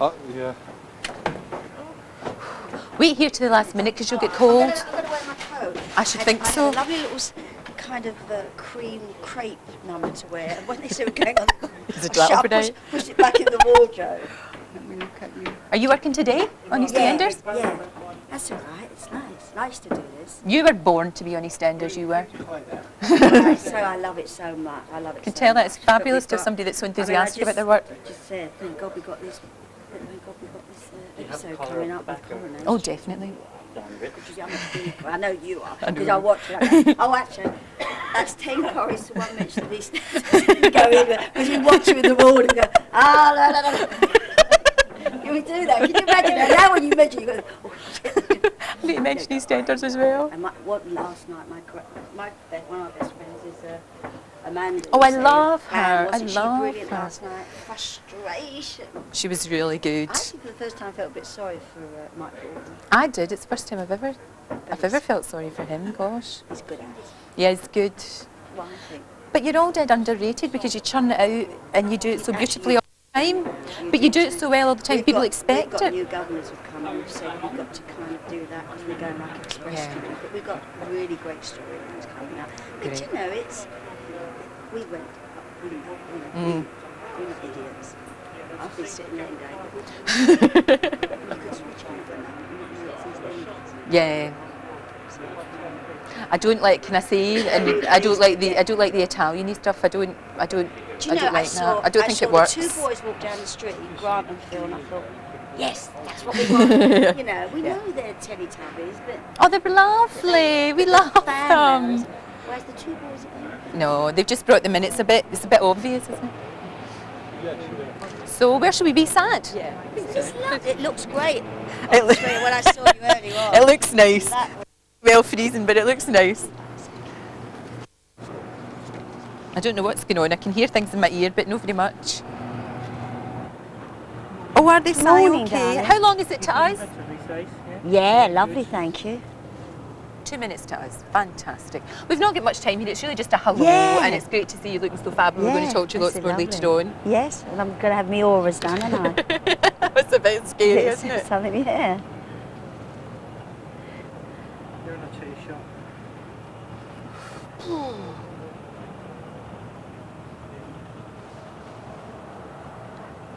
Oh, yeah. Wait here to the last minute because you'll get cold. I'm going to wear my coat. I should think so. I had a lovely little kind of cream crepe number to wear. And when they said we're going on, I pushed it back in the wardrobe. Let me look at you. Are you working today on EastEnders? Yeah, that's all right. It's nice to do this. You were born to be on EastEnders, you were. So I love it so much. I love it. I can tell that it's fabulous to have somebody that's so enthusiastic about their work. Just said, thank God we got this. Thank God we got this episode coming up with Coronation. Oh, definitely. I know you are, because I watch it. Oh, actually, that's 10 curries to 1 mention of EastEnders. Go in because we watch it with the wall and go, Can we do that? Can you imagine that? Now when you mention, you go, oh shit. I need to mention EastEnders as well. And last night, one of my best friends is Amanda. Oh, I love her. I love brilliant her. Last night. Frustration. She was really good. I actually, for the first time, I felt a bit sorry for Mike Gordon. I did. It's the first time I've ever felt sorry for him. Gosh. He's good at it. Yeah, he's good. Well, I think. But you're all dead underrated because you churn it out and you do it so beautifully all the time. But you do it so well all the time. People expect we've got it. New governors have come and we've said we've got to kind of do that because we're going like express. Yeah. But we've got really great storylines coming up. But Great. you know, we went up, we're not idiots. I've been sitting there and going, Yeah. I don't like. Can I say? And I don't like the Italian-y stuff. I don't like that. I don't think it works. Two boys walked down the street, Grant and Phil, and I thought, yes, that's what we want. You know, we know they're Teletubbies, but Oh, they're lovely. We love them. Where's the two boys again? No, they've just brought them in. It's a bit obvious, isn't it? So where should we be sat? Yeah. It looks great. When I saw you earlier on. It looks nice. Well freezing, but it looks nice. I don't know what's going on. I can hear things in my ear, but not very much. Oh, are they Sally? Morning, Okay. darling. How long is it to us? Yeah, lovely, thank you. 2 minutes to us. Fantastic. We've not got much time here. It's really just a hello, Yeah. and it's great to see you looking so fab. We're going to talk to you lots more later on. Yes, and I'm going to have my auras done, aren't I? That's a bit scary, isn't it? Something, yeah. You're in a tea shop.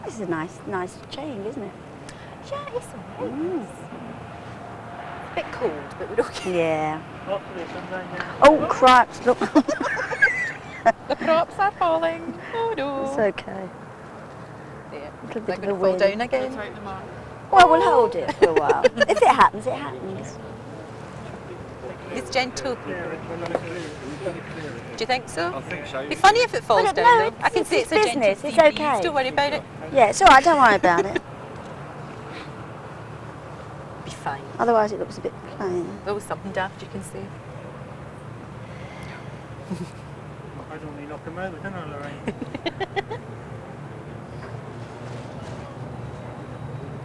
This is a nice change, isn't it? Yeah, it's all right. A bit cold, but we're okay. Yeah. Hopefully it comes down now. Oh, crap, look. The props are falling. Oh no. It's okay. Yeah. Little They're bit going of to a fall wind. down again. Well, we'll hold it for a while. If it happens, it happens. It's gentle. Do you think so? I think so. It'd be funny if it falls Well, down no, though. I can say it's a business, gentle it's sea okay. breeze. Don't worry about it. Yeah, it's all right, don't worry about it. Be fine. Otherwise it looks a bit plain. There was something daft you can say. I don't need to knock them over, can I, Lorraine?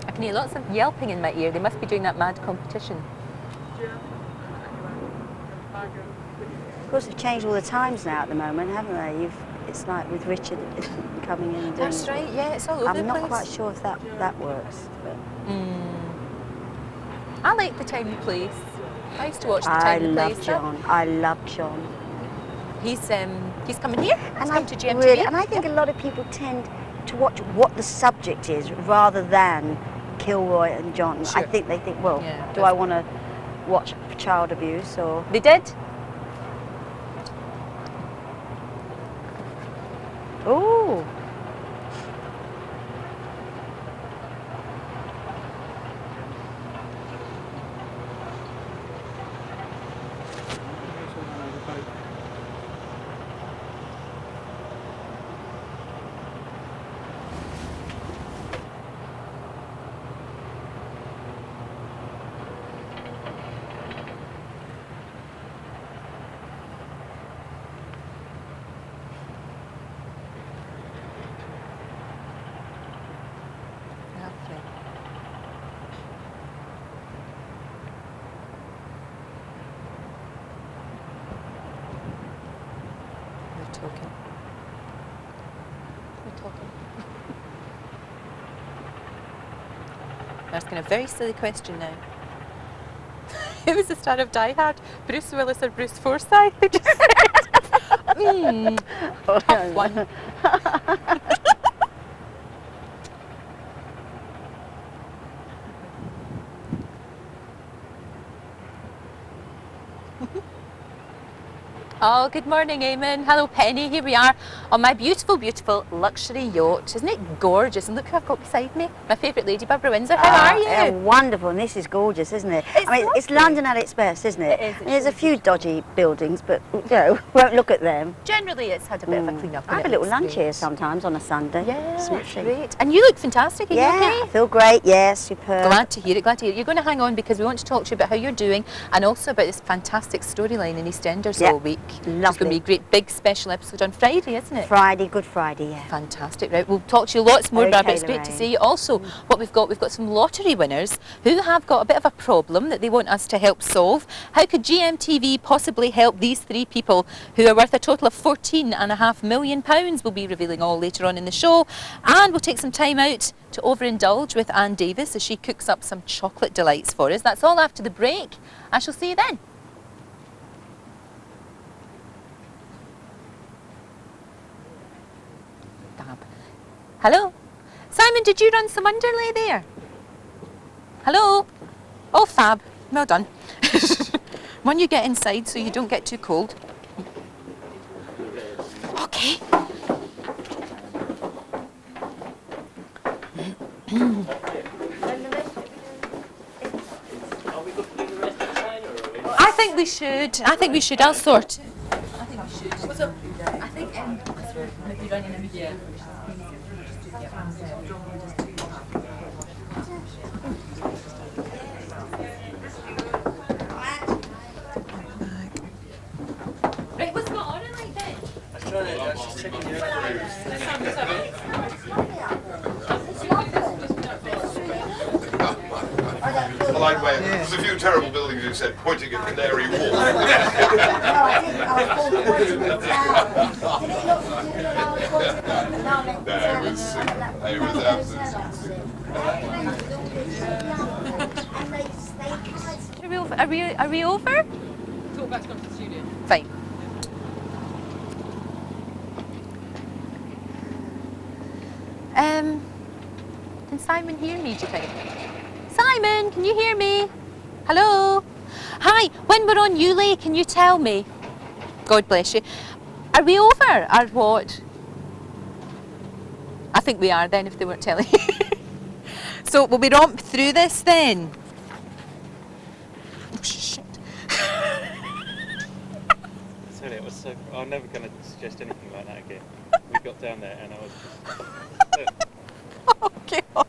I can hear lots of yelping in my ear. They must be doing that mad competition. Of course, they've changed all the times now at the moment, haven't they? It's like with Richard coming in and doing That's it. right, yeah, it's all over the I'm place. not quite sure if that works. But I like the time and place. I used to watch the time and place. I love John. He's coming here. He's come to Gmtv. Really, and I think a lot of people tend to watch what the subject is rather than Kilroy and John. Sure. I think they think, well, Yeah, do I want to watch child abuse or... They did. Ooh. Lovely. We're talking. We're talking. I'm asking a very silly question now. Who was the star of Die Hard? Bruce Willis or Bruce Forsyth? They just said. Tough one. Oh, good morning, Eamon. Hello, Penny. Here we are on my beautiful, beautiful luxury yacht. Isn't it gorgeous? And look who I've got beside me. My favourite lady, Barbara Windsor. How are you? Yeah, wonderful. And this is gorgeous, isn't it? It's London at its best, isn't it? It is. I mean, there's a few dodgy buildings, but won't look at them. Generally, it's had a bit of a clean up. I have a little lunch here sometimes on a Sunday. Yeah, Smashing. great. And you look fantastic. Are you okay? I feel great. Yeah, superb. Glad to hear it, glad to hear it. You're going to hang on because we want to talk to you about how you're doing and also about this fantastic storyline in EastEnders all week. Lovely. It's going to be a great big special episode on Friday, isn't it? Friday, Good Friday, yeah. Fantastic, right? We'll talk to you lots more, Okay, Barbara. It's great to Lorraine. see you. Also, what we've got some lottery winners who have got a bit of a problem that they want us to help solve. How could Gmtv possibly help these three people who are worth a total of £14.5 million? We'll be revealing all later on in the show. And we'll take some time out to overindulge with Anne Davis as she cooks up some chocolate delights for us. That's all after the break. I shall see you then. Hello? Simon, did you run some underlay there? Hello? Oh, fab. Well done. When you get inside so you don't get too cold. Okay. I think we should. I'll sort it. I think we should. So, I think because we're maybe running a meeting. Right, what's going on like that? I like where there's a few terrible buildings who said pointing at Canary Wharf. No, I didn't. I was pointing at the tower. Did it look like I was pointing at the tower? No, it was absolutely. Are we over? Talk back to the studio. Fine. Can Simon hear me, do you think? Simon, can you hear me? Hello? Hi, when we're on Ulay, can you tell me? God bless you. Are we over or what? I think we are then if they weren't telling you. So will we romp through this then? Oh, shit. Sorry, it was so. I'm never going to suggest anything like that again. We got down there and I was just. Oh God.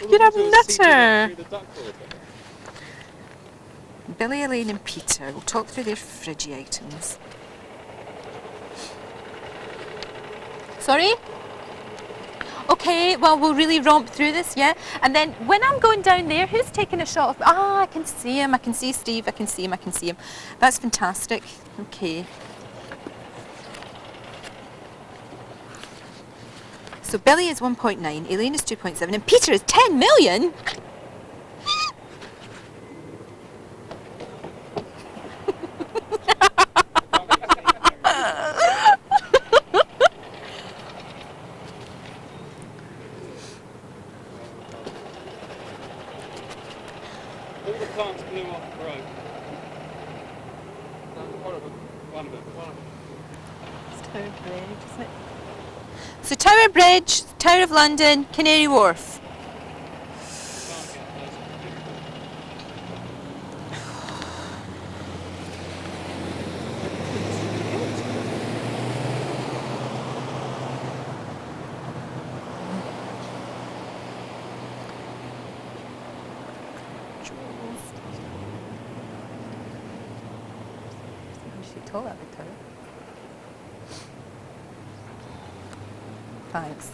You're a nutter. Billy, Elaine and Peter will talk through their fridgy items. Sorry? Okay, well, we'll really romp through this, yeah? And then when I'm going down there, who's taking a shot of... Ah, I can see him. I can see Steve. I can see him. I can see him. That's fantastic. Okay. So Billy is 1.9, Elaine is 2.7, and Peter is 10 million? All the plants blew off and broke. One of them. It's Tower Bridge, isn't it? So Tower Bridge, Tower of London, Canary Wharf. Tall that big tower. Thanks.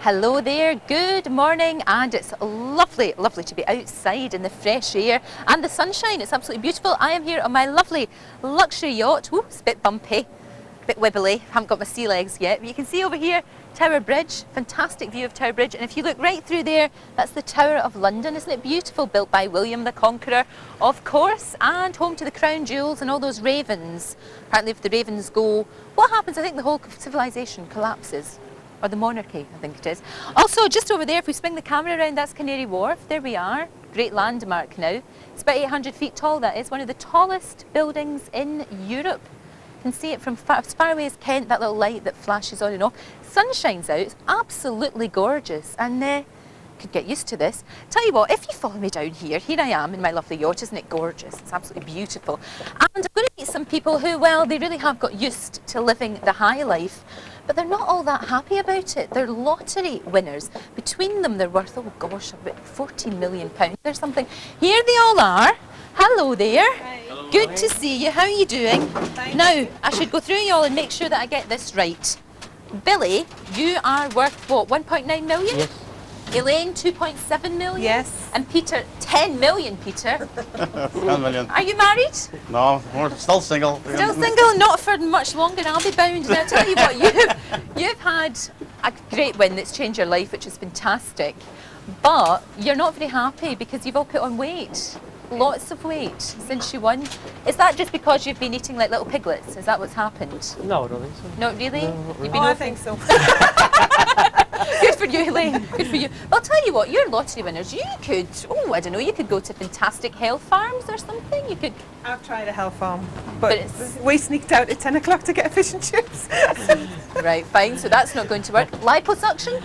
Hello there, good morning, and it's lovely, lovely to be outside in the fresh air and the sunshine. It's absolutely beautiful. I am here on my lovely luxury yacht. Ooh, it's a bit bumpy bit wibbly, haven't got my sea legs yet, but you can see over here Tower Bridge, fantastic view of Tower Bridge, and if you look right through there, that's the Tower of London. Isn't it beautiful? Built by William the Conqueror, of course, and home to the crown jewels and all those ravens. Apparently if the ravens go, what happens? I think the whole civilization collapses. Or the monarchy, I think it is. Also, just over there, if we swing the camera around, that's Canary Wharf. There we are. Great landmark now. It's about 800 feet tall, that is. One of the tallest buildings in Europe. You can see it from as far away as Kent, that little light that flashes on and off. Sun shines out, it's absolutely gorgeous. And could get used to this. Tell you what, if you follow me down here, here I am in my lovely yacht, isn't it gorgeous? It's absolutely beautiful. And I'm going to meet some people who, well, they really have got used to living the high life, but they're not all that happy about it. They're lottery winners. Between them, they're worth, oh gosh, about £14 million. There's something. Here they all are. Hello there. Hi. Hello. Good to see you. How are you doing? Thank Now, I should go through you all and make sure that I get this right. Billy, you are worth what, 1.9 million? Yes. Elaine, 2.7 million? Yes. And Peter, 10 million, Peter. 10 million. Are you married? No, we're still single. Still single? Not for much longer, I'll be bound. And I'll tell you what, you've had a great win that's changed your life, which is fantastic. But you're not very happy because you've all put on weight. Lots of weight since you won. Is that just because you've been eating like little piglets? Is that what's happened? No, I don't think so. Not really? No, You've Oh, I think so. Good for you, Elaine. Good for you. I'll tell you what, you're lottery winners. You could, I don't know, you could go to fantastic health farms or something. You could. I've tried a health farm, But but it's- we sneaked out at 10 o'clock to get a fish and chips. Right, fine. So that's not going to work. Liposuction?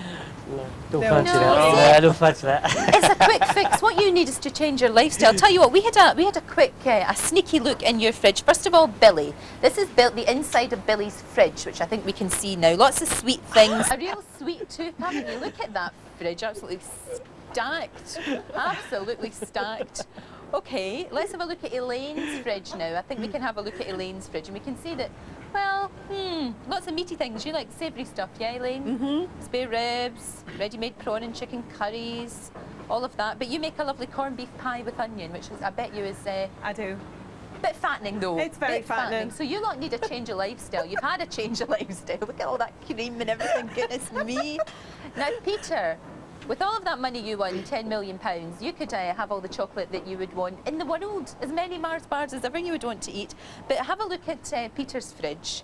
Don't No. fancy No, that. see? Yeah, I don't fancy that. It's a quick fix. What you need is to change your lifestyle. Tell you what, we had a quick, a sneaky look in your fridge. First of all, Billy. This is built the inside of Billy's fridge, which I think we can see now. Lots of sweet things. A real sweet tooth, haven't you? Look at that fridge, absolutely stacked. Absolutely stacked. Okay, let's have a look at Elaine's fridge now. I think we can have a look at Elaine's fridge and we can see that, well, lots of meaty things. You like savoury stuff, yeah, Elaine? Mm-hmm. Spare ribs, ready-made prawn and chicken curries, all of that. But you make a lovely corned beef pie with onion, which is, I bet you is I do. a bit fattening though. It's very Bit fattening. fattening. So you lot need a change of lifestyle. You've had a change of lifestyle. Look at all that cream and everything. Goodness me. Now, Peter, with all of that money you won, £10 million, you could have all the chocolate that you would want in the world, as many Mars bars as ever you would want to eat. But have a look at Peter's fridge.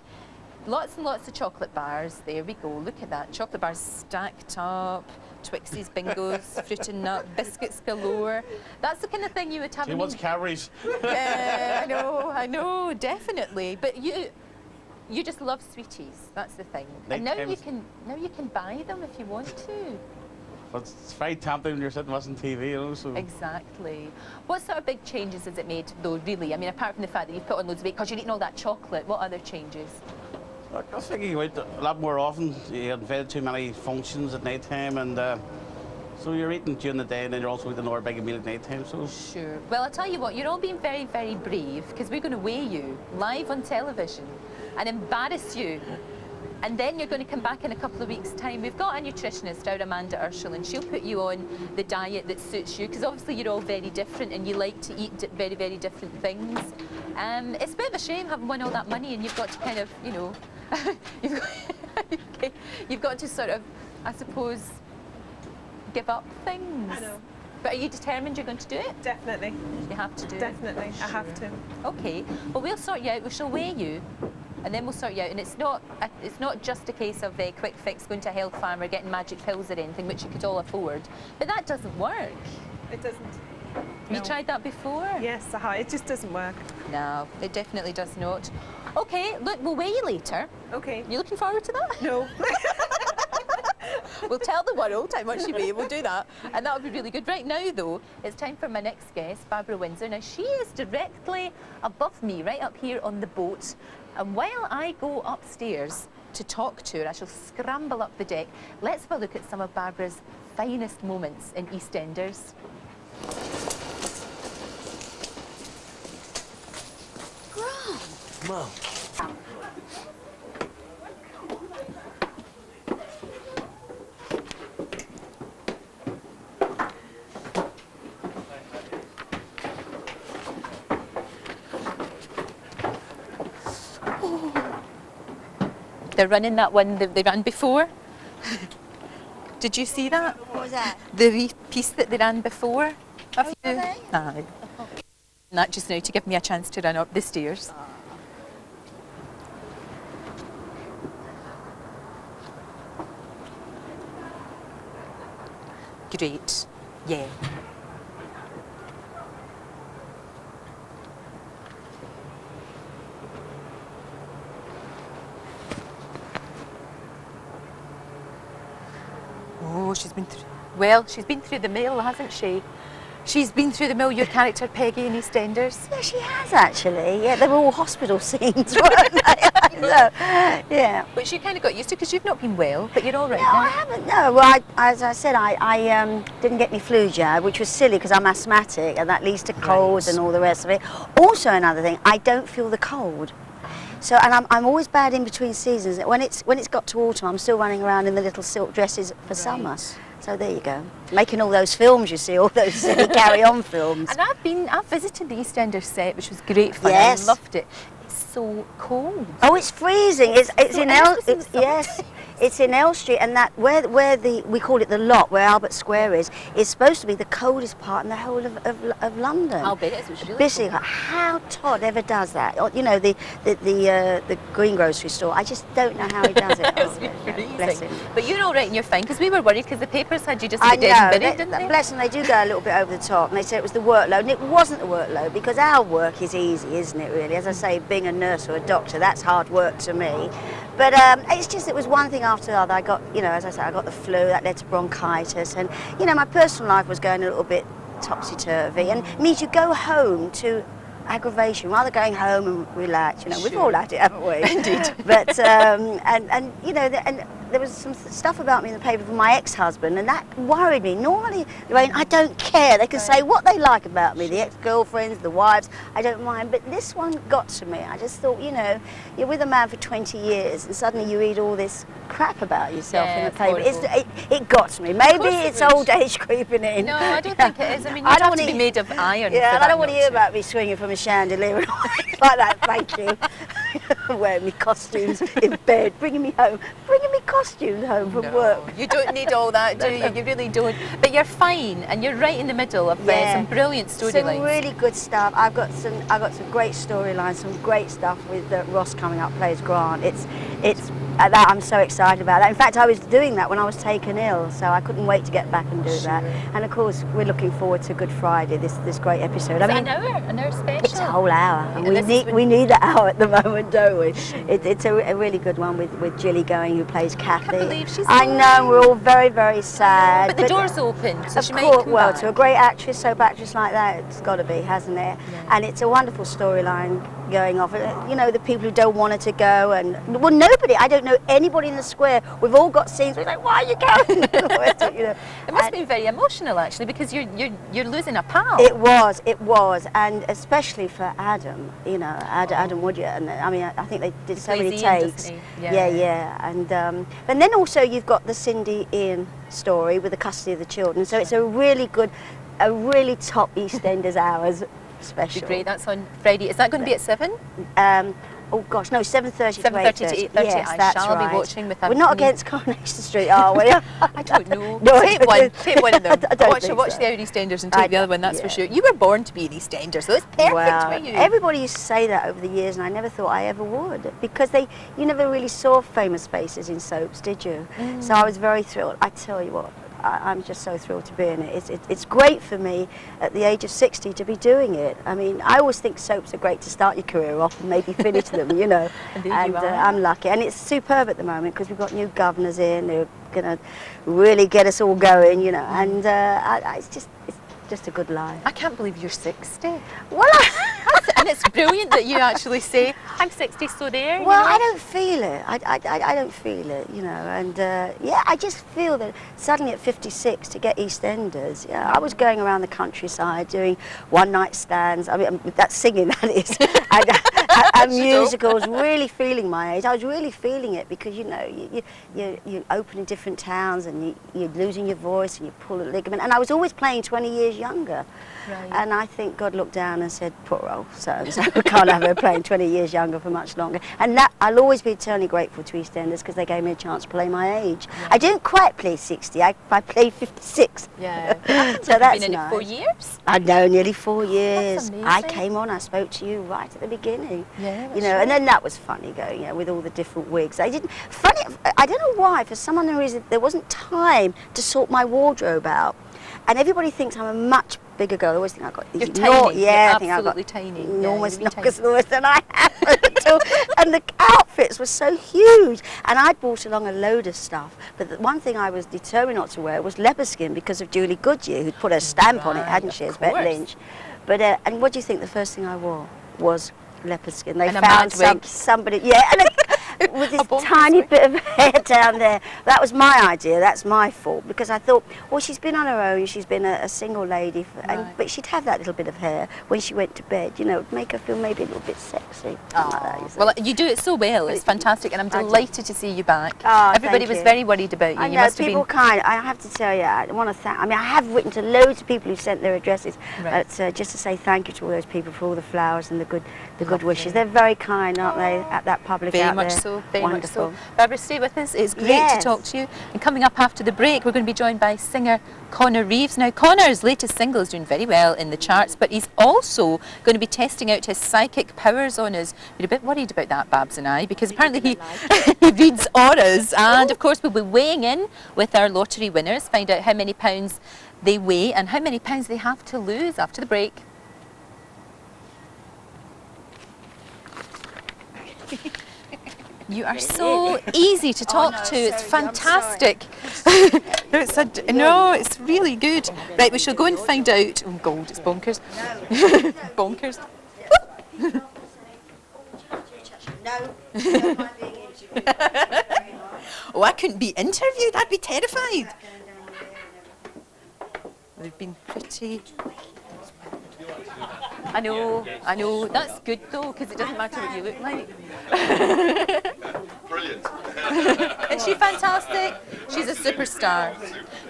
Lots and lots of chocolate bars. There we go. Look at that. Chocolate bars stacked up. Twixies, Bingos, fruit and nut, biscuits galore. That's the kind of thing you would have. Too much calories. Yeah, I know, definitely. But you just love sweeties. That's the thing. And now you can buy them if you want to. But it's very tempting when you're sitting watching TV, you know, so... Exactly. What sort of big changes has it made, though, really? I mean, apart from the fact that you've put on loads of weight because you're eating all that chocolate, what other changes? I was thinking you out a lot more often. You had invited too many functions at night time, and so you're eating during the day and then you're also eating another big meal at night time, so... Sure. Well, I'll tell you what, you're all being very, very brave because we're going to weigh you live on television and embarrass you. And then you're going to come back in a couple of weeks' time. We've got a nutritionist, our Amanda Urshel, and she'll put you on the diet that suits you, because obviously you're all very different and you like to eat very, very different things. It's a bit of a shame having won all that money and you've got to kind of, you know, you've got to sort of, I suppose, give up things. I know. But are you determined you're going to do it? Definitely. You have to do it. Definitely. I have to. Okay, well we'll sort you out, we shall weigh you and then we'll sort you out, and it's not just a case of a quick fix going to a health farm or getting magic pills or anything, which you could all afford, but that doesn't work. It doesn't. You No. tried that before? Yes, it just doesn't work. No, it definitely does not. Okay, look, we'll weigh you later. Okay. You looking forward to that? No. We'll tell the world how much you weigh, we'll do that. And that would be really good. Right now, though, it's time for my next guest, Barbara Windsor. Now, she is directly above me, right up here on the boat. And while I go upstairs to talk to her, I shall scramble up the deck. Let's have a look at some of Barbara's finest moments in EastEnders. Mom. They're running that one that they ran before. Did you see that? What was that? The piece that they ran before. Have you? they? Aye. And that just now to give me a chance to run up the stairs. Great. Yeah. Oh, she's been through. Well, she's been through the mill, hasn't she? She's been through the mill, your character Peggy in EastEnders. Yeah, she has actually. Yeah, they were all hospital scenes, weren't they? So, yeah. Which you kind of got used to because you've not been well, but you're all right No, now. I haven't. No, well, as I said, I didn't get my flu jab, which was silly because I'm asthmatic, and that leads to colds and all the rest of it. Also, another thing, I don't feel the cold. So, and I'm always bad in between seasons. When it's got to autumn, I'm still running around in the little silk dresses for summer. So there you go, making all those films. You see, all those silly carry-on films. And I've visited the EastEnders set, which was great fun. Yes. I loved it. It's so cold. Oh, it's freezing. It's so in El. interesting Yes, it's in El Street, and that where we call it the lot, where Albert Square is supposed to be the coldest part in the whole of London. I'll bet it was really Basically, cold. how Todd ever does that? Or, you know, the green grocery store. I just don't know how he does it. It was Bless freezing. him. But you're all right and you're fine because we were worried because the papers had you just a I bit dead and know, buried, didn't they? bless them, they do go a little bit over the top, and they said it was the workload, and it wasn't the workload, because our work is easy, isn't it, really? As I say, being a nurse or a doctor, that's hard work to me. But it's just, it was one thing after the other. I got, you know, as I said, I got the flu, that led to bronchitis, and, you know, my personal life was going a little bit topsy-turvy, and it means you go home to aggravation rather than going home and relax. You know, we've all had it, haven't we? Indeed. But and you know, and there was some stuff about me in the paper from my ex-husband, and that worried me. Normally, Lorraine, I don't care. They can say what they like about me, the ex-girlfriends, the wives. I don't mind. But this one got to me. I just thought, you know, you're with a man for 20 years, and suddenly you read all this crap about yourself Yeah, in the it's paper. horrible. It got to me. Maybe course it it's would. old age creeping in. No, I don't think it is. I mean, I you'd don't have to wanna- be made of iron. Yeah, for and I that don't want to not hear about me swinging from a chandelier and all like that, thank you. Wearing me costumes in bed, bringing me costumes home from work. You don't need all that, do you? You really don't. But you're fine, and you're right in the middle of some brilliant storylines. Some really good stuff. I've got some great storylines, some great stuff with Ross coming up, plays Grant. It's that I'm so excited about that. In fact, I was doing that when I was taken ill, so I couldn't wait to get back and do that. And of course, we're looking forward to Good Friday, this great episode. Is it an hour special? It's a whole hour, and Yeah, we need that hour at the moment, don't we? It's a really good one with Gilly going, who plays Kathy. I can't believe she's I alive. know, we're all very, very sad. But the door's open, so of she might course, come well, back. to a great actress, soap actress like that, it's got to be, hasn't it? And it's a wonderful storyline going off. You know, the people who don't want her to go, and well, nobody. I don't know anybody in the square. We've all got scenes. We're like, why are you going? You know, It must have been very emotional, actually, because you're losing a pal. It was, and especially for Adam. You know, Adam Woodyer, and I mean, I think they did so many plays Ian, takes. doesn't he? Yeah. Yeah, and then also you've got the Cindy Ian story with the custody of the children. So it's a really top EastEnders hours special. Great, that's on Friday. Is that going to be at 7? Oh gosh, no, 7:30 to 7:30 to 8:30. 8:30. Yes, I that's shall right. be watching with We're not Anthony. against Coronation Street, are we? I don't know. No, Take one of them. I don't Watch think the so. other EastEnders and take the other one, that's for sure. You were born to be an EastEnder, so it's perfect Well, for you. everybody used to say that over the years, and I never thought I ever would, because you never really saw famous faces in soaps, did you? So I was very thrilled. I tell you what, I'm just so thrilled to be in it. It's great for me at the age of 60 to be doing it. I mean, I always think soaps are great to start your career off and maybe finish them, you know. Indeed you And are. I'm lucky, and it's superb at the moment because we've got new governors in who are going to really get us all going, you know. And it's just a good life. I can't believe you're 60. Well, And it's brilliant that you actually say, I'm 60, so there. you Well, know. I don't feel it. I don't feel it, you know. And yeah, I just feel that suddenly at 56 to get EastEnders, yeah, I was going around the countryside doing one-night stands. I mean, that's singing, that is. and musicals, really feeling my age. I was really feeling it because, you know, you open in different towns and you're losing your voice and you pull a ligament. And I was always playing 20 years younger. Right. And I think God looked down and said, poor old soul. home, so I can't have her playing 20 years younger for much longer. And that I'll always be eternally grateful to EastEnders because they gave me a chance to play my age. Yeah. I don't quite play 60. I play 56. Yeah. So that's Been in nice. it 4 years? I know, nearly 4 years. amazing. I came on, I spoke to you right at the beginning. Yeah, you know, that's and then that was funny going, you know, with all the different wigs. I don't know why, for some unknown reason, there wasn't time to sort my wardrobe out. And everybody thinks I'm a much bigger girl. I always think I've got these You're tiny. yeah, You're I think I've got absolutely tiny. enormous Yeah, you're knockers than I have at all. And the outfits were so huge. And I'd brought along a load of stuff. But the one thing I was determined not to wear was leopard skin because of Julie Goodyear, who'd put her stamp on it, hadn't she, as Bette course. Lynch. But and what do you think the first thing I wore was leopard skin? They And a found mad wig. somebody, yeah, and with this bonkers tiny wig. bit of hair down there. That was my idea. That's my fault because I thought, well, she's been on her own. She's been a single lady, but she'd have that little bit of hair when she went to bed. You know, it'd make her feel maybe a little bit sexy. Like that, you see. Well, you do it so well. It's fantastic, and I'm delighted to see you back. Oh, Everybody thank was you. very worried about you. I You know, must have people been. kind. I have to tell you, I want to thank. I mean, I have written to loads of people who sent their addresses, Right. but just to say thank you to all those people for all the flowers and the good wishes. They're very kind, aren't they? At that public Very out much there. so, very Wonderful. much so. Barbara, stay with us. It's great Yes. to talk to you. And coming up after the break, we're going to be joined by singer Connor Reeves. Now, Connor's latest single is doing very well in the charts, but he's also going to be testing out his psychic powers on us. We're a bit worried about that, Babs and I, because apparently he reads auras. And, of course, we'll be weighing in with our lottery winners, find out how many pounds they weigh and how many pounds they have to lose after the break. You are so easy to talk no, to. It's sorry, I'm fantastic. No, it's really good. Right, we shall go and find out. Oh, God, it's bonkers. Bonkers. Oh, I couldn't be interviewed. I'd be terrified. They've been pretty. I know. That's good though, because it doesn't matter what you look like. Brilliant. Is she fantastic? She's a superstar.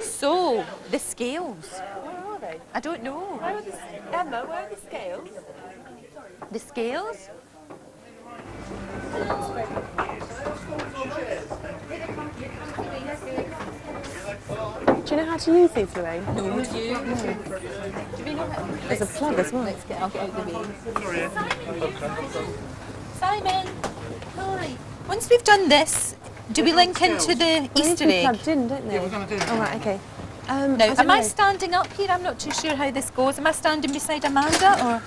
So, the scales. Where are they? I don't know. Where are the, Emma, where are the scales? The scales? Do you know how to use these, Lorraine? No, do you? Do we know how? There's a plug as well. I'll get out the way. Simon! Hi. Once we've done this, do we link into the Easter egg? Plugged in, don't they? Yeah, we're going to do Oh, right, okay. Now, don't am I know. standing up here? I'm not too sure how this goes. Am I standing beside Amanda or?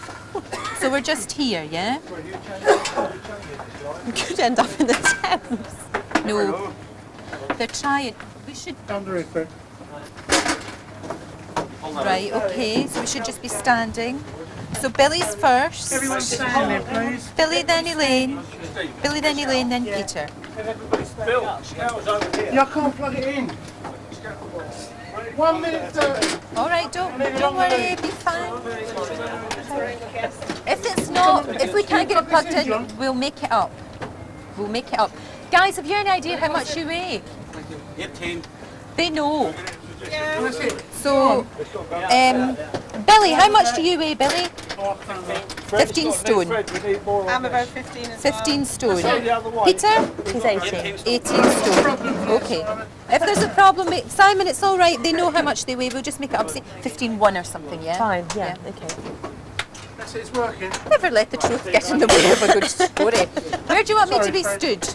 So we're just here, yeah? We could end up in the Thames. No. They're trying. We should. Down the roof, quick. Right, okay. So we should just be standing. So Billy's first. Everyone stand there, please. Billy, then Elaine. Billy, then Elaine, then Peter. Yeah, I can't plug it in. 1 minute 30. All right, don't worry, be fine. If we can't get it plugged in, we'll make it up. We'll make it up. Guys, have you any idea how much you weigh? 18. They know. That's it. So, Billy, how much do you weigh, Billy? 15 stone. I'm about 15 as 15 stone. Peter? He's 18. 18 stone. Okay. If there's a problem, Simon, it's all right. They know how much they weigh. We'll just make it up. Say 15.1 or something, yeah? Fine, yeah, okay. That's it, it's working. Never let the truth get in the way of a good story. Where do you want me to be stood?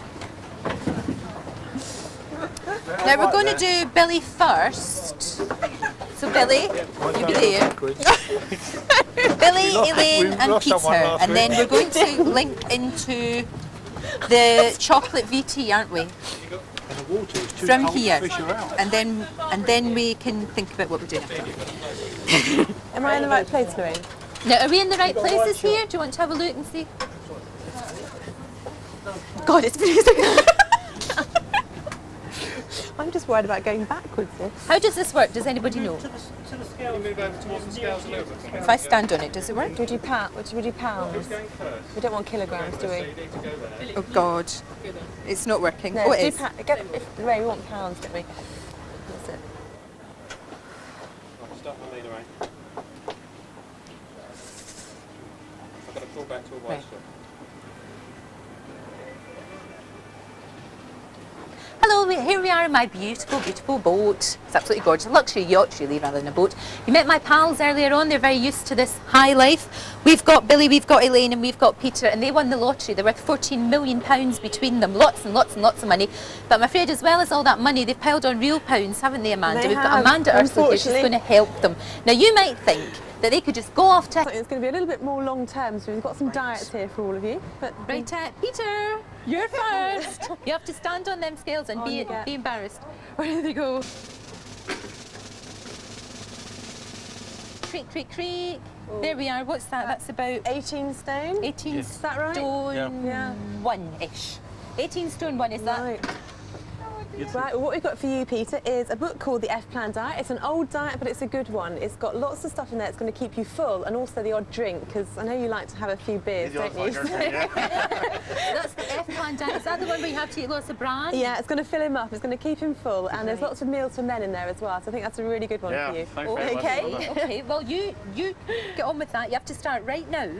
Now we're going to do Billy first. So Billy, you be there. Billy, Elaine and Peter. And then we're going to link into the chocolate VT, aren't we? From here. And then we can think about what we're doing after that. Am I in the right place, Lorraine? Now, are we in the right places here? Do you want to have a look and see? God, it's freezing. I'm just worried about going backwards here. How does this work? Does anybody know? Can you move over towards the scales a little bit? If I stand on it, does it work? Do we do pounds? We don't want kilograms, do we? Oh God, it's not working. No, Oh, it do is. Lorraine, we want pounds, don't we? That's it. Start with me, Lorraine. I've got to pull back to a wide Right. stop. Hello, here we are in my beautiful, beautiful boat. It's absolutely gorgeous. A luxury yacht, really, rather than a boat. You met my pals earlier on. They're very used to this high life. We've got Billy, we've got Elaine, and we've got Peter, and they won the lottery. They're worth £14 million between them. Lots and lots and lots of money. But I'm afraid, as well as all that money, they've piled on real pounds, haven't they, Amanda? They We've got have, Amanda Ursula here. She's unfortunately. going to help them. Now, you might think that they could just go off to... Something that's going to be a little bit more long term, so we've got some diets here for all of you. But Right, Peter, you're first. You have to stand on them scales and On be you get. embarrassed. where do they go? Creak, creak, creak. There we are. What's that? That's about 18 stone. 18 Is that right? stone Yeah. one-ish. 18 stone one, is that? Right. Right, well, what we've got for you, Peter, is a book called The F-Plan Diet. It's an old diet, but it's a good one. It's got lots of stuff in there that's going to keep you full, and also the odd drink, because I know you like to have a few beers, don't you? That's the F-Plan diet. Is that the one where you have to eat lots of bran? Yeah, it's going to fill him up, it's going to keep him full, and there's lots of meals for men in there as well, so I think that's a really good one for you. Thanks very much. Okay, okay. Well, you get on with that. You have to start right now.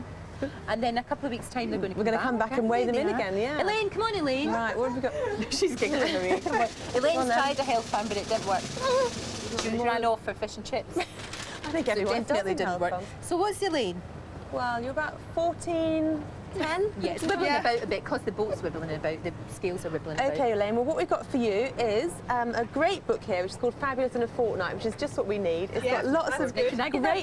And then a couple of weeks' time they're going to We're going to come back and weigh them in Yeah. again, yeah. Elaine, come on, Elaine. Right, what have we got? She's giggling at me. Come on. Elaine's then. tried a health plan, but it didn't work. She ran off for fish and chips. I think So it everyone definitely does didn't in work. health So what's Elaine? Well, you're about 14, 10? Yeah, it's wibbling about a bit because the boat's wibbling about, the scales are wibbling about. Okay, Elaine, well, what we've got for you is a great book here, which is called Fabulous in a Fortnight, which is just what we need. It's got lots of Can I get that?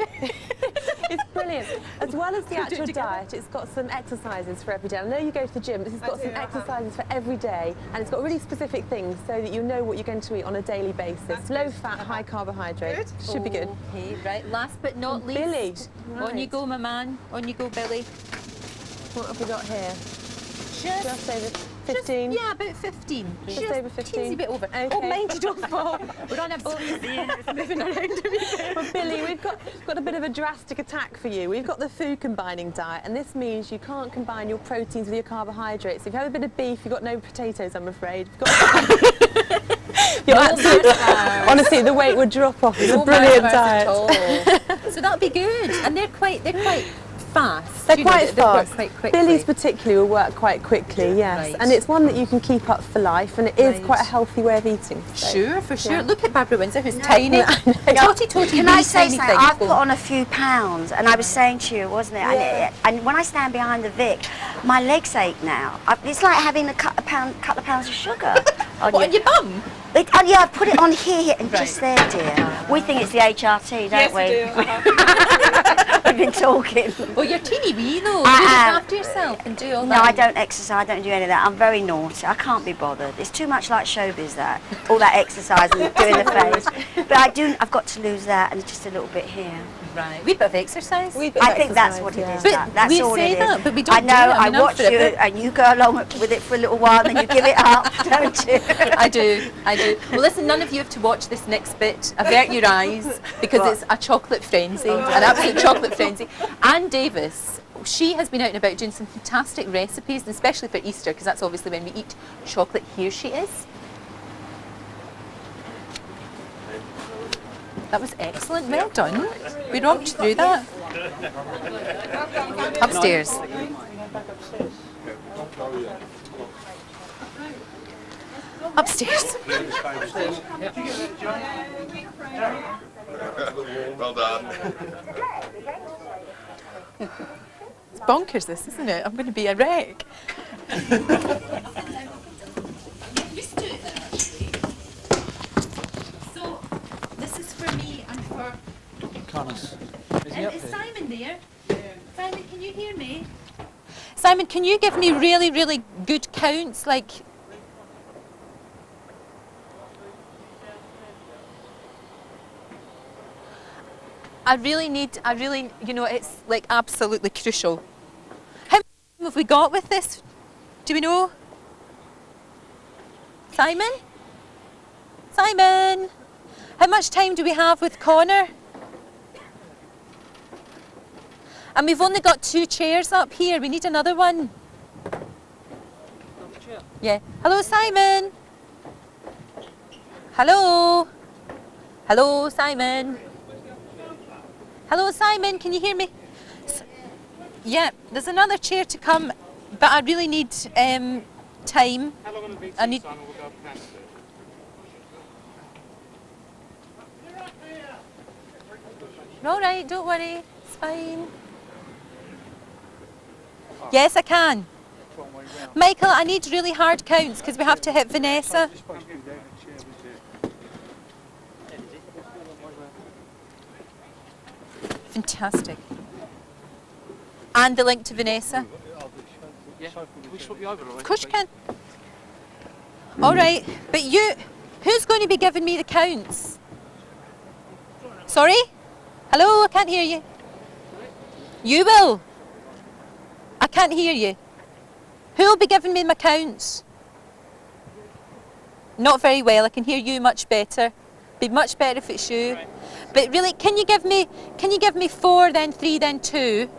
It's brilliant. As well as the actual diet, it's got some exercises for every day. I know you go to the gym, but it's got some exercises for every day, and it's got really specific things so that you know what you're going to eat on a daily basis. Low fat, high carbohydrate. Should be good. Okay, right. Last but not least. Billy. On you Right. go, my man. On you go, Billy. What have we got here? Just over Just, 15. yeah, about 15. Just over 15. Teensy bit over. Okay. Oh, mind you don't fall. We're on a boat, you see, and it's moving around a wee bit. Well, Billy, we've got a bit of a drastic attack for you. We've got the food combining diet, and this means you can't combine your proteins with your carbohydrates. If you have a bit of beef, you've got no potatoes, I'm afraid. Honestly, the weight would drop off. It's a brilliant diet. So that'll be good. And they're quite fast. They're You know, quite they work fast. quite quickly. Billy's particularly will work quite quickly, yes. Right. And it's one that you can keep up for life, and it is Right. quite a healthy way of eating. So. Sure, for sure. Yeah. Look at Barbara Windsor, who's tiny. Totty, Can I say tiny something? thing. I've Go put on. on a few pounds, and I was saying to you, wasn't it? Yeah. And when I stand behind the Vic, my legs ache now. It's like having a couple of pounds of sugar. What, on your bum? Yeah, I put it on here and just there, dear. We think it's the HRT, don't we? We've been talking. Well, you're teeny wee though. I You look am. after yourself and do all No, that. I don't exercise. I don't do any of that. I'm very naughty. I can't be bothered. It's too much like showbiz, that. All that exercise and doing the face. But I've got to lose that and just a little bit here. Right. Wee bit of exercise. I think that's what it is. But That's we all say it is. that, but we don't I do know. it. I I mean, I'm watch for it, you, but- and you go along with it for a little while, and then you give it up, don't you? I do. Well, listen, none of you have to watch this next bit. Avert your eyes, because What? it's a chocolate frenzy, an absolute chocolate frenzy. Anne Davis, she has been out and about doing some fantastic recipes, and especially for Easter, because that's obviously when we eat chocolate. Here she is. That was excellent. Well done. We romped through that. Upstairs. Upstairs. Well done. It's bonkers, this, isn't it? I'm going to be a wreck. So, this is for me and for... Connors. Is Simon there? Simon, can you hear me? Simon, can you give me really, really good counts, like... I really, you know, it's like absolutely crucial. How much time have we got with this? Do we know? Simon? Simon? How much time do we have with Connor? And we've only got 2 chairs up here. We need another one. Yeah. Hello, Simon. Hello. Hello, Simon. Hello, Simon. Can you hear me? Yeah, there's another chair to come, but I really need time. How long will it be I need. Simon will go up and All right, don't worry, it's fine. Yes, I can. Michael, I need really hard counts because we have to hit Vanessa. Fantastic. And the link to Vanessa. Yeah. Can we swap you over? Of course you can. All right, but who's going to be giving me the counts? Sorry? Hello, I can't hear you. You will. I can't hear you. Who will be giving me my counts? Not very well. I can hear you much better. Be much better if it's you. But really, can you give me 4, then 3, then 2?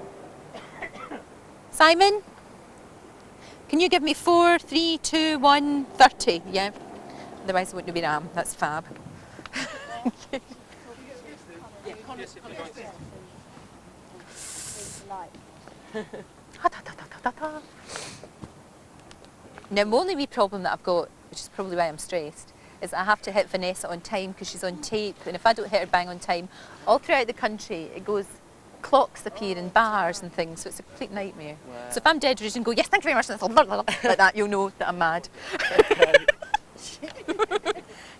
Simon? Can you give me 4, 3, 2, 1, 30? Yeah. Otherwise it wouldn't be Ram. That's fab. Now, my only wee problem that I've got, which is probably why I'm stressed, is I have to hit Vanessa on time because she's on tape, and if I don't hit her bang on time, all throughout the country it goes, clocks appear in bars and things, so it's a complete nightmare. Wow. So if I'm dead and go, yes, thank you very much, and like that, you'll know that I'm mad.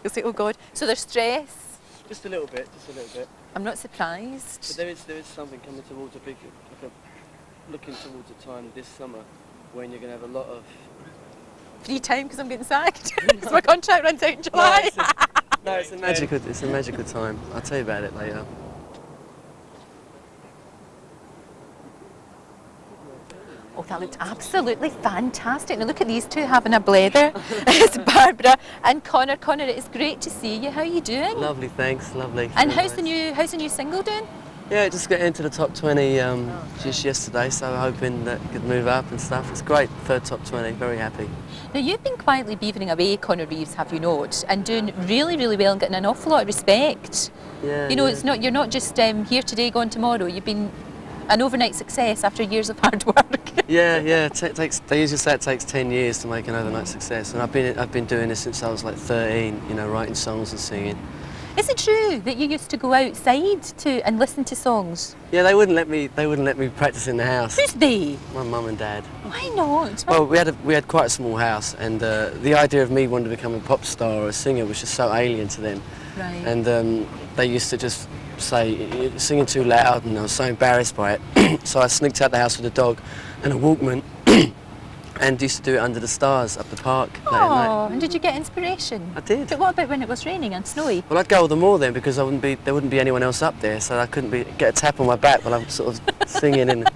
You'll say, oh God. So there's stress. Just a little bit, just a little bit. I'm not surprised. But there is something coming towards looking towards a time this summer when you're going to have a lot of free time because I'm getting sacked. Because my contract runs out in July. No, it's a magical time. I'll tell you about it later. Oh, that looked absolutely fantastic. Now look at these two having a blather. It's Barbara and Connor. Connor, it is great to see you. How are you doing? Lovely, thanks, lovely. And how's the new single doing? Yeah, it just got into the top 20 just yesterday, so we're hoping that it could move up and stuff. It's great, third top 20, very happy. Now you've been quietly beavering away, Connor Reeves, have you not? And doing really, really well and getting an awful lot of respect. Yeah. You know, yeah. you're not just here today, gone tomorrow. You've been an overnight success after years of hard work. Yeah. They usually say it takes 10 years to make an overnight success, and I've been doing this since I was like 13. You know, writing songs and singing. Is it true that you used to go outside and listen to songs? Yeah, they wouldn't let me practice in the house. Who's they? My mum and dad. Why not? Well, we had quite a small house, and the idea of me wanting to become a pop star or a singer was just so alien to them. Right. And they used to just say, "You're singing too loud," and I was so embarrassed by it. So I sneaked out the house with a dog and a Walkman. And used to do it under the stars up the park late at night. Oh, and did you get inspiration? I did. But what about when it was raining and snowy? Well, I'd go all the more then because there wouldn't be anyone else up there, so I couldn't get a tap on my back while I'm sort of singing and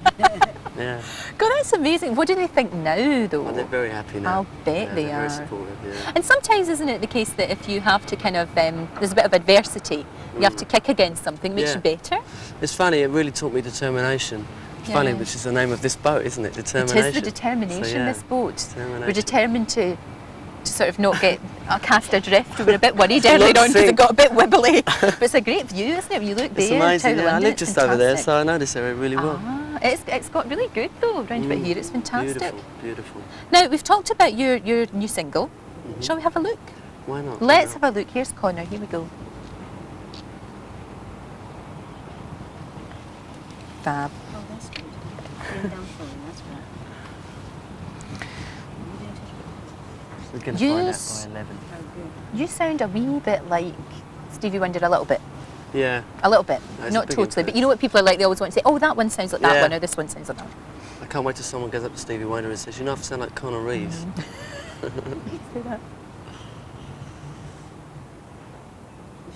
yeah. God, that's amazing. What do they think now, though? Oh, they're very happy now. I'll bet yeah, they they're are. very supportive, yeah. And sometimes, isn't it the case that if you have to kind of, there's a bit of adversity, you have to kick against something, makes you better? It's funny, it really taught me determination. Funny, which is the name of this boat, isn't it? Determination. It is the determination, so, yeah. this boat. Determination. We're determined to sort of not get cast adrift. We were a bit worried earlier on because it got a bit wibbly. But it's a great view, isn't it? When you look there. It's amazing, Tower I London, live it's just over there, fantastic. so I know this area really well. It's got really good though, round about here. It's fantastic. Beautiful, beautiful. Now, we've talked about your new single. Shall we have a look? Why not? Let's have a look. Here's Connor. Here we go. Fab. Oh, that's good. Bring down for them, that's great. We're going to find out by 11. Oh, good. You sound a wee bit like Stevie Wonder, a little bit. Yeah. A little bit. That's Not a big totally. But you know what people are like? They always want to say, oh, that one sounds like that Yeah. one, or this one sounds like that. I can't wait till someone goes up to Stevie Wonder and says, "You know, I sound like Connor Reeves." Say that.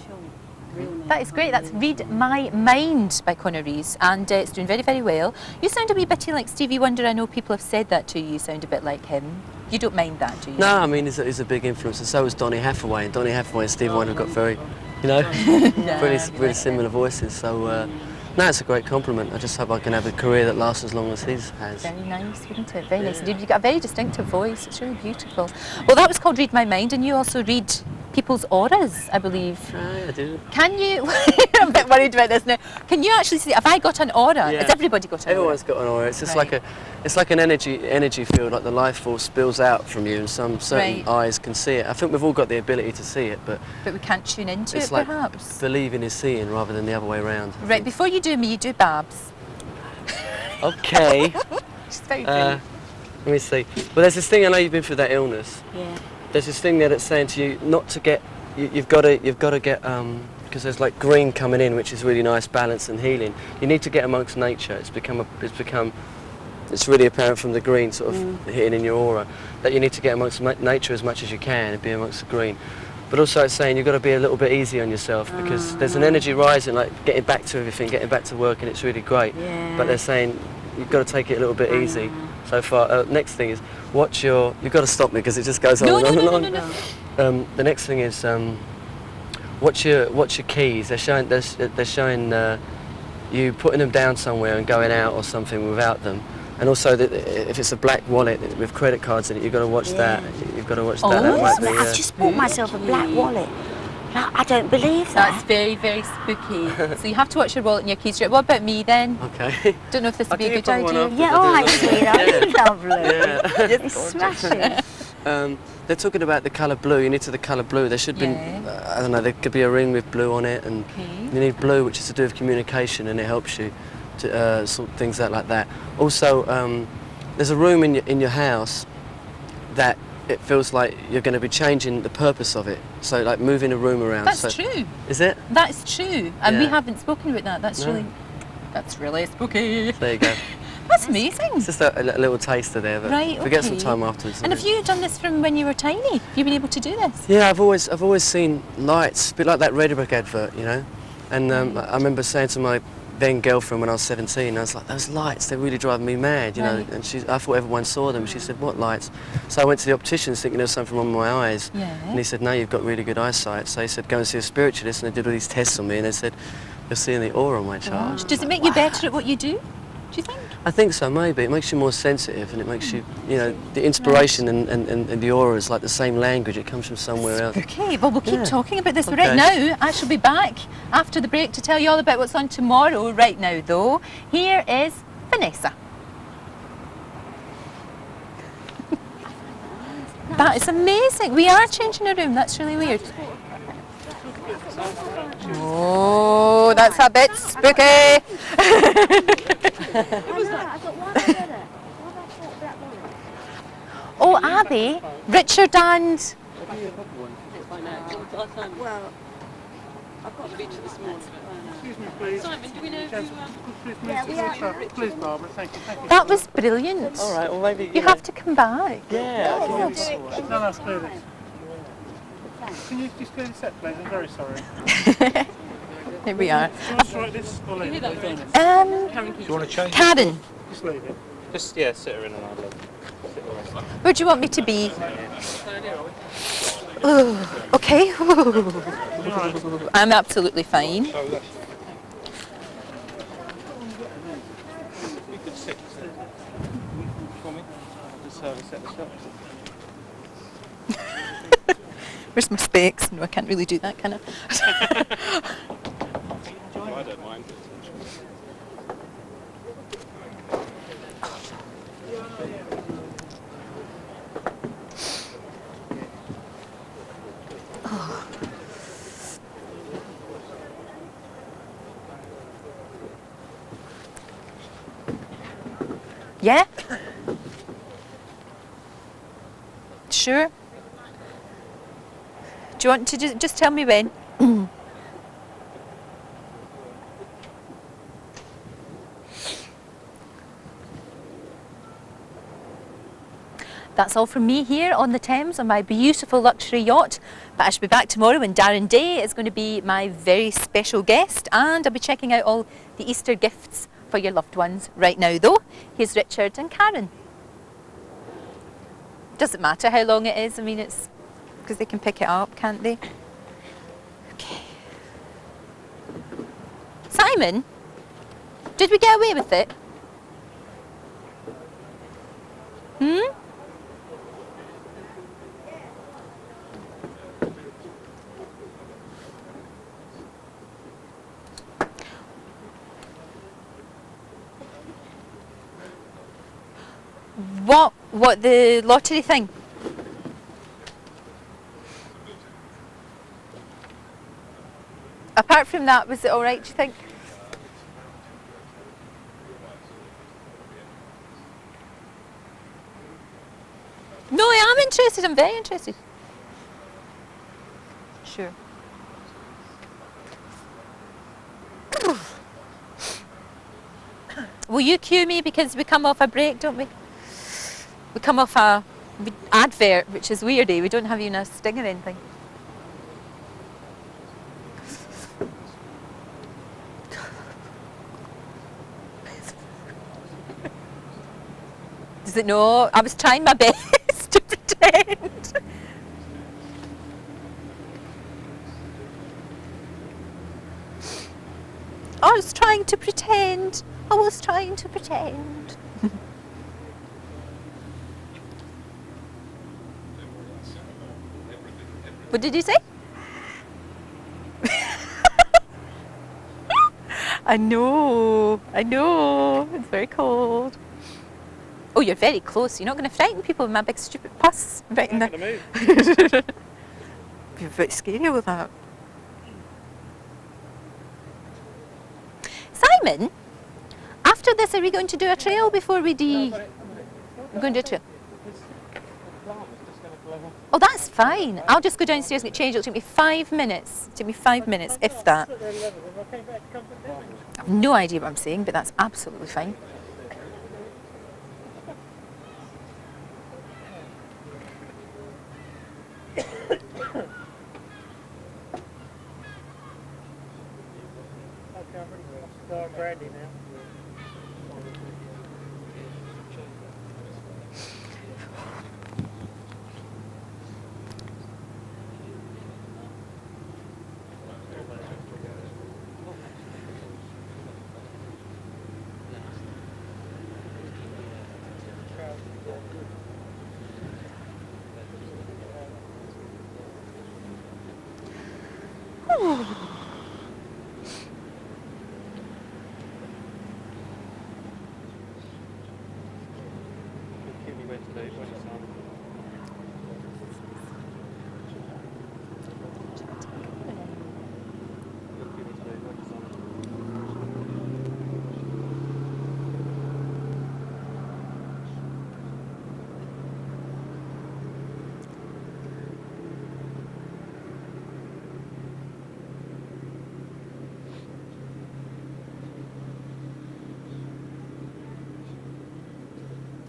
Sure. Real name. That is great. That's Read My Mind by Connor Reeves, and it's doing very, very well. You sound a wee bitty like Stevie Wonder. I know people have said that to you. You sound a bit like him. You don't mind that, do you? No, I mean, he's a big influence, and so was Donny Hathaway. And Donny Hathaway and Stevie Wonder got very, you know, really similar voices. So, no, it's a great compliment. I just hope I can have a career that lasts as long as his has. Very nice, wouldn't it? Very nice indeed. You've got a very distinctive voice. It's really beautiful. Well, that was called Read My Mind, and you also read people's auras, I believe. I do. Can you? I'm a bit worried about this now. Can you actually see? Have I got an aura? Yeah. Has everybody got an aura? Everyone's got an aura. It's just Right. it's like an energy field, like the life force spills out from you, and some certain Right. eyes can see it. I think we've all got the ability to see it, but But we can't tune into it's it, like perhaps. believing is seeing rather than the other way around. I Right. think. Before you do me, you do Babs. Okay. She's very brilliant. Let me see. Well, there's this thing. I know you've been through that illness. Yeah. There's this thing there that's saying to you not to get. You've got to get because there's like green coming in, which is really nice, balance and healing. You need to get amongst nature. It's really apparent from the green sort of hitting in your aura that you need to get amongst nature as much as you can and be amongst the green. But also it's saying you've got to be a little bit easy on yourself because there's an energy rising, like getting back to everything, getting back to work, and it's really great. Yeah. But they're saying you've got to take it a little bit easy so far. Next thing is you've got to stop me because it just goes on No, and on no, and no, on. no, no. The next thing is watch your keys. They're showing you putting them down somewhere and going out or something without them. And also, if it's a black wallet with credit cards in it, you've got to watch that. You've got to watch that. That might be, I've just bought myself a black wallet. No, I don't believe that. That's very, very spooky. So you have to watch your wallet and your keys. What about me then? Okay. Don't know if this would be I'll a give good you one idea. after. Yeah, I'll all do right, it. sweetheart. Lovely. Yeah. It's smashing. They're talking about the colour blue. You need the colour blue. There should be, I don't know, there could be a ring with blue on it, and you need blue, which is to do with communication, and it helps you to sort things out like that. Also, there's a room in your house that it feels like you're going to be changing the purpose of it. So, like moving a room around. That's true. Is it? That's true. And we Yeah. haven't spoken about that. That's really spooky. There you go. That's amazing. It's just a little taster there, but Right, we get some okay. time afterwards. And have you done this from when you were tiny? Have you been able to do this? Yeah, I've always seen lights, a bit like that Redbrick advert, you know. And I remember saying to my then girlfriend when I was 17, I was like, those lights, they're really driving me mad, you know. Right. And I thought everyone saw them. She said, what lights? So I went to the opticians thinking there was something wrong with my eyes. Yeah. And he said, no, you've got really good eyesight. So he said, go and see a spiritualist. And they did all these tests on me, and they said, you're seeing the aura on my chart. Does it make you better at what you do? Do you think? I think so, maybe. It makes you more sensitive, and it makes you, you know, the inspiration and the aura is like the same language. It comes from somewhere else. Okay, well, we'll keep Yeah. talking about this. But Okay. right now, I shall be back after the break to tell you all about what's on tomorrow. Right now, though, here is Vanessa. That is amazing. We are changing a room. That's really weird. Oh, that's a bit spooky. Oh, Abby, Richard and... Well, Excuse me, please. Simon, do we know Please, Barbara, thank you. That was brilliant. All right, well maybe You have to come back. Yeah. No, clear this. Can you just clear this up, please? I'm very sorry. Here we are. Do you want to write this or leave it? Do you want to change? Karen, Just leave it. Just, sit her in and I'll sit the rest. where do you want me to be? Oh, okay. I'm absolutely fine. You could sit for me. I'll just set this up. Where's my specs? No, I can't really do that, can I? I don't mind. Yeah? Sure. Do you want to just tell me when? That's all from me here on the Thames on my beautiful luxury yacht. But I shall be back tomorrow when Darren Day is going to be my very special guest, and I'll be checking out all the Easter gifts for your loved ones. Right now though, here's Richard and Karen. Doesn't matter how long it is, I mean it's because they can pick it up, can't they? Okay. Simon, did we get away with it? What, the lottery thing? Apart from that, was it all right, do you think? No, I am interested. I'm very interested. Sure. Will you cue me because we come off a break, don't we? We come off a advert, which is weird, eh? We don't have even a sting or anything. Does it know? I was trying my best to pretend. I was trying to pretend. I was trying to pretend. What did you say? I know. It's very cold. Oh, you're very close. You're not going to frighten people with my big stupid pus right in there. You're a bit scary with that. Simon, after this, are we going to do a trail before we We're going to do a trail. Oh, that's fine. I'll just go downstairs and get changed. It'll take me 5 minutes. It'll take me 5 minutes, if that. I have no idea what I'm saying, but that's absolutely fine. Brandy now.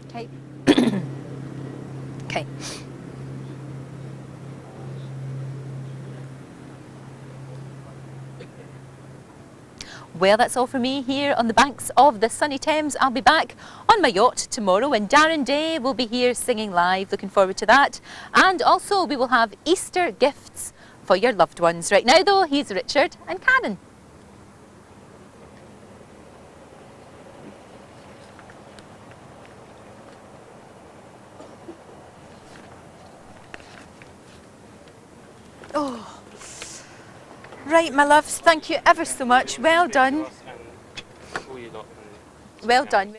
Okay. Okay. Well, that's all for me here on the banks of the sunny Thames. I'll be back on my yacht tomorrow and Darren Day will be here singing live. Looking forward to that. And also we will have Easter gifts for your loved ones. Right now though, here's Richard and Karen. Oh. Right, my loves, thank you ever so much. Well done. Well done.